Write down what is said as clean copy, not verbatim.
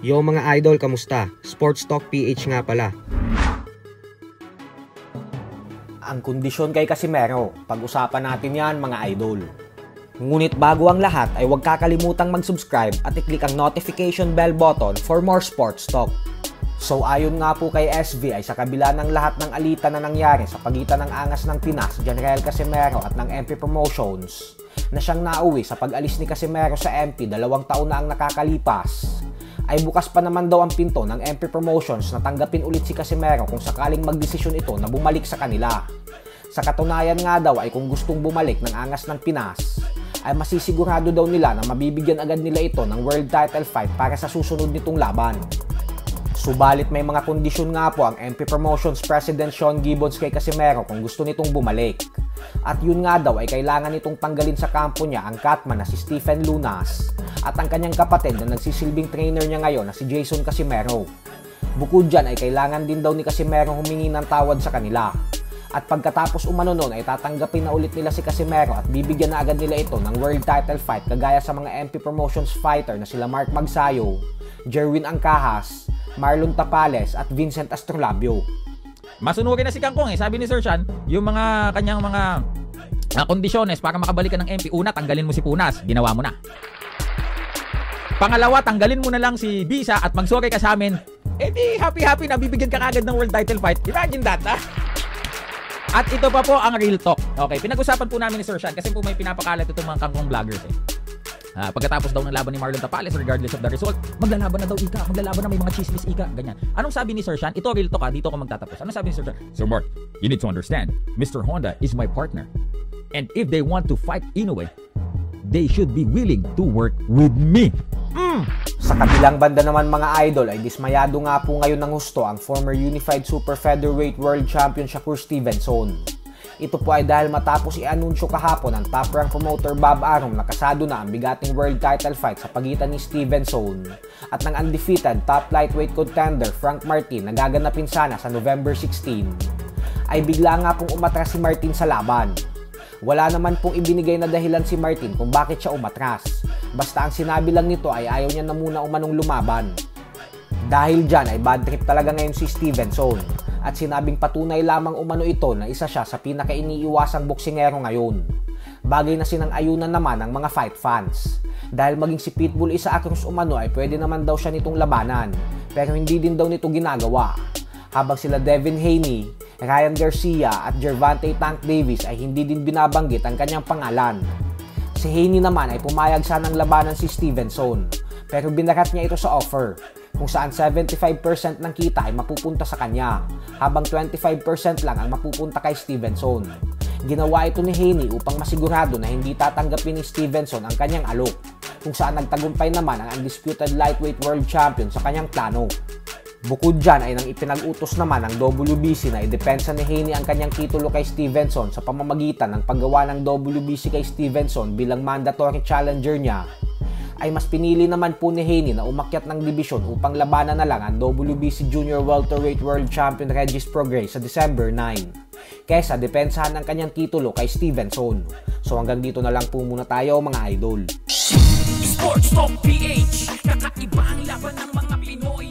Yo mga idol, kamusta? Sports Talk PH nga pala. Ang kondisyon kay Casimero, pag-usapan natin yan mga idol. Ngunit bago ang lahat ay huwag kakalimutang mag-subscribe at i-click ang notification bell button for more sports talk. So ayon nga po kay SV ay sa kabila ng lahat ng alitan na nangyari sa pagitan ng angas ng Pinas, General Casimero at ng MP Promotions, na siyang nauwi sa pag-alis ni Casimero sa MP 2 taon na ang nakakalipas, ay bukas pa naman daw ang pinto ng MP Promotions na tanggapin ulit si Casimero kung sakaling magdesisyon ito na bumalik sa kanila. Sa katunayan nga daw ay kung gustong bumalik ng angas ng Pinas, ay masisigurado daw nila na mabibigyan agad nila ito ng world title fight para sa susunod nitong laban. Subalit may mga kondisyon nga po ang MP Promotions President Sean Gibbons kay Casimero kung gusto nitong bumalik. At yun nga daw ay kailangan nitong tanggalin sa kampo niya ang catman na si Stephen Lunas at ang kanyang kapatid na nagsisilbing trainer niya ngayon na si Jason Casimero. Bukod dyan ay kailangan din daw ni Casimero humingi ng tawad sa kanila. At pagkatapos umano nun ay tatanggapin na ulit nila si Casimero at bibigyan na agad nila ito ng world title fight kagaya sa mga MP Promotions fighter na sila Mark Magsayo, Jerwin Angkahas, Marlon Tapales at Vincent Astrolabio. Masunurin na si Kangkong sabi ni Sir Sean, yung mga kanyang mga kondisyones para makabalik ka ng MP. Una, tanggalin mo si Punas, ginawa mo na. Pangalawa, tanggalin mo na lang si Bisa at magsorry ka sa amin. Di happy na bibigyan ka kagad ng world title fight. Imagine that, ha? At ito pa po ang real talk. Okay, pinag-usapan po namin ni Sir Sean kasi po may pinapakalat itong mga Kangkong vloggers pagkatapos daw ng laban ni Marlon Tapales, regardless of the result, maglalaban na daw ika, maglalaban na, may mga chismis ika, ganyan. Anong sabi ni Sir Sean? Ito real talk dito ako magtatapos. Anong sabi ni Sir Sean? Sir Mark, you need to understand, Mr. Honda is my partner. And if they want to fight Inoue, they should be willing to work with me. Sa kabilang banda naman mga idol ay dismayado nga po ngayon ng husto ang former Unified Super Featherweight World Champion Shakur Stevenson. Ito po ay dahil matapos i-anunsyo kahapon ng top-rank promoter Bob Arum na kasado na ang bigating world title fight sa pagitan ni Stevenson at ng undefeated top lightweight contender Frank Martin na gaganapin sana sa November 16, ay bigla nga pong umatras si Martin sa laban. Wala naman pong ibinigay na dahilan si Martin kung bakit siya umatras. Basta ang sinabi lang nito ay ayaw niya na muna umanong lumaban. Dahil dyan ay bad trip talaga ngayon si Stevenson at sinabing patunay lamang umano ito na isa siya sa pinaka-iniiwasang boksingero ngayon. Bagay na sinang-ayunan naman ng mga fight fans. Dahil maging si Pitbull Isaac Cruz umano ay pwede naman daw siya nitong labanan pero hindi din daw nito ginagawa. Habang sila Devin Haney, Ryan Garcia at Gervonta Tank Davis ay hindi din binabanggit ang kanyang pangalan. Si Haney naman ay pumayag sanang labanan si Stevenson pero binarat niya ito sa offer kung saan 75% ng kita ay mapupunta sa kanya habang 25% lang ang mapupunta kay Stevenson. Ginawa ito ni Haney upang masigurado na hindi tatanggapin ni Stevenson ang kanyang alok kung saan nagtagumpay naman ang undisputed lightweight world champion sa kanyang plano. Bukod dyan ay nang ipinag-utos naman ng WBC na idepensa ni Haney ang kanyang titulo kay Stevenson sa pamamagitan ng paggawa ng WBC kay Stevenson bilang mandatory challenger niya, ay mas pinili naman po ni Haney na umakyat ng dibisyon upang labanan na lang ang WBC Junior Welterweight World Champion Regis Prograis sa December 9 kesa depensahan ang kanyang titulo kay Stevenson. So hanggang dito na lang po muna tayo mga idol. Sports Talk PH, kakaiba ang laban ng mga Pinoy.